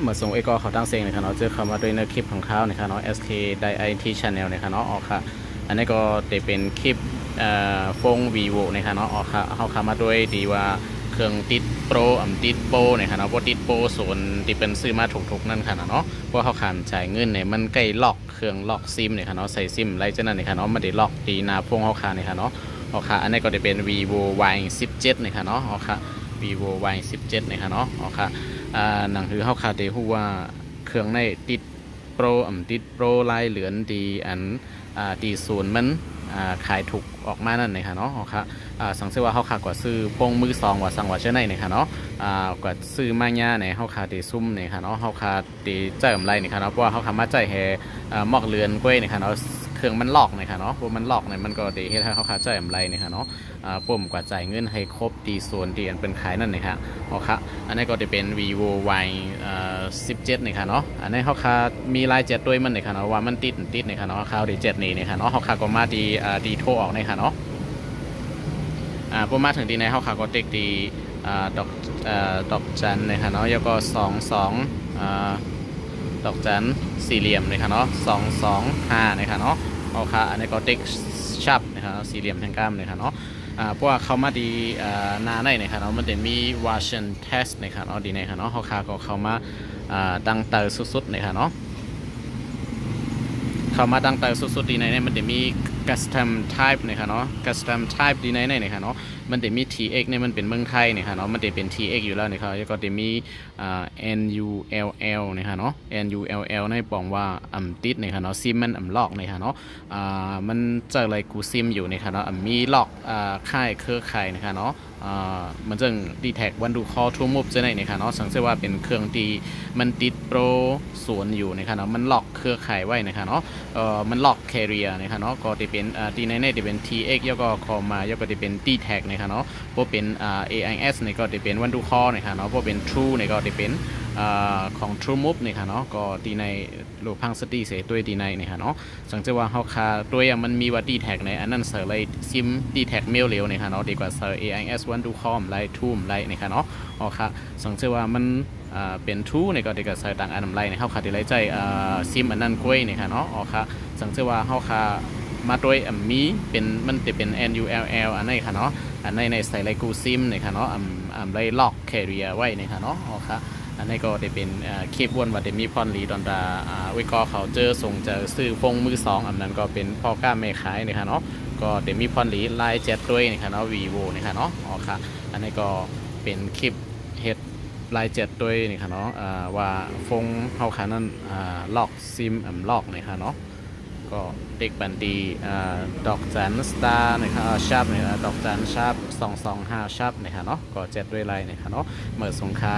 เหมือนส่งเอก็เขาตั้งเสียงนะครับเนาะเจอคำว่าด้วยในคลิปของเขานะครับเนาะ SK DIT Channel นะครับเนาะออกค่ะอันนี้ก็จะเป็นคลิปฟง vivo นะครับเนาะออกค่ะเขาคำมาด้วยดีว่าเครื่องติดโปรติดโปรนะครับเนาะว่าติดโปรส่วนที่เป็นซื้อมาถูกๆนั่นค่ะเนาะเพราะเขาขานจ่ายเงินเนี่ยมันใกล้ล็อกเครื่องล็อกซิมเนี่ยค่ะเนาะใส่ซิมไรจะนั่นเนี่ยค่ะเนาะไม่ได้ล็อกดีนาฟงเขาขานเนี่ยค่ะเนาะออกค่ะอันนี้ก็จะเป็น vivo Y17 เนี่ยค่ะเนาะออกค่ะ vivo Y17 เนี่ยค่ะเนาะออกค่ะหนังคือเขาคาเดฮูว่าเครื่องในติดโปรติดโปรลายเหลือนดีอันดีศูนย์มันขายถูกออกมานั่นนะคะเนาะค่ะสังเกตว่าเขาขากว่าซื้อปงมือซองว่าสังว่าเช่นไหนนะคะเนาะกว่าซื้อมาญ่าเนี่ยเขาขาเดซุ่มเนี่ยค่ะเนาะเขาขาเดเจิมไรเนี่ยค่ะเนาะเพราะว่าเขาขามาใจแห่หมอกเลือนกล้วยเนี่ยค่ะเนาะเครื่องมันหลอกนะคะเนาะพวกมันหลอกเนี่ยมันก็ดีให้เขาขาใจอะไรเนี่ยค่ะเนาะปุ่มกว่าจ่ายเงินให้ครบดีส่วนดีอันเป็นขายนั่นนะคะโอเคอันนี้ก็จะเป็น vivo y 17นะคะเนาะอันนี้เขาขามีลาย7ด้วยมันนะคะเนาะว่ามันติดนะคะเนาะเขาดี7นี่นะคะเนาะเขาขาก็มาดีโทรออกนะคะเนาะพอมาถึงดีในเขาขาก็ติ๊กดีดอกจันนะคะเนาะแล้วก็ดอกจันสี่เหลี่ยมนะคะเนาะ225นะคะเนาะโอเคอันนี้ก็ติ๊กชับนะคะสี่เหลี่ยมแทงก้ามนะคะเนาะเพราะว่าเขามาดีนาในนะคะเนาะมันจะมี version test นะคะเนาะดีนะคะเนาะเขาขาก็เขามาดังเตอสุดๆนะคะเนาะเข้ามาดังเตอสุดๆดีในเนี่ยมันจะมี custom type นะคะเนาะ custom type ดีในนะคะเนาะมันจะมี TX เนี่ยมันเป็นเมืองไทยนะคะเนาะมันจะเป็น TX อยู่แล้วนะคะแล้วก็จะมีNULL นะคะเนาะ NULL ในบอกว่าติดนะคะเนาะซิมมันล็อกนะคะเนาะมันเจออะไรกูซิมอยู่นะคะเนาะมีล็อกค่ายเครือข่ายนะคะเนาะมันจึงดีแท็กวันดูคอทูมูฟจะไหนนะคะเนาะสังเกตว่าเป็นเครื่องดีมันติดโปรส่วนอยู่นะคะเนาะมันล็อกเครือข่ายไว้นะคะเนาะมันล็อกแคเรียนะคะเนาะก็จะเป็นดีในจะเป็น TX แล้วก็คอมาแล้วก็จะเป็น D tag นะคะเนาะพวกเป็น AIS เนี่ยก็จะเป็นวันดูคอนะคะเนาะพวกเป็น True เนี่ยก็จะเป็นของ True Move เนี่ยค่ะเนาะก็ดีในโลพังสตีเสด้วยดีในเนี่ยค่ะเนาะสังเกตว่าเขาคาตัวอย่างมันมีว่า D tag ในอันนั้นเสิร์ฟเลยซิม D tag เมลเร็วเนี่ยค่ะเนาะดีกว่าเสิร์ฟ AIS วันดูคอมไลท์ทูมไลท์เนี่ยค่ะเนาะอ๋อค่ะสังเกตว่ามันเป็นทูเนี่ยก็ดีกว่าเสิร์ฟต่างอันนั้นไลท์เนี่ยเขาคาดีไลท์ใจซิมอันนั้นกล้วยเนี่ยค่ะเนาะอ๋อค่ะสังเกตว่าเขาคามาด้วยมีเป็นมันจะเป็น NULL อันนี้ค่ะเนาะอันนี้ในใส่ไลกูซิมเนี่ยค่ะเนาะไลล็อกแคเรียไว้เนี่ยค่ะเนาะอ๋อค่ะอันนี้ก็จะเป็นคลิปวนว่าจะมีพรลีดอนดาวิกอเขาเจอส่งจะซื้อฟงมือ2อันนั้นก็เป็นพ่อก้าแม่ขายเนี่ยค่ะเนาะก็จะมีพรลีลายเจ็ดด้วยเนี่ยค่ะเนาะ vivo เนี่ยค่ะเนาะอ๋อค่ะอันนี้ก็เป็นคลิปเฮ็ดลายเจ็ดด้วยนี่ค่ะเนาะว่าฟงเขาขานั้นล็อกซิมล็อกเนี่ยค่ะเนาะก็เด็กบันดีดอกจันสตาร์นะครับชาร์ปเนี่ยดอกจันชาร์ป225ชาร์ปเนี่ยค่ะเนาะก็เจ็ดด้วยลายเนี่ยค่ะเนาะเมื่อสงค้า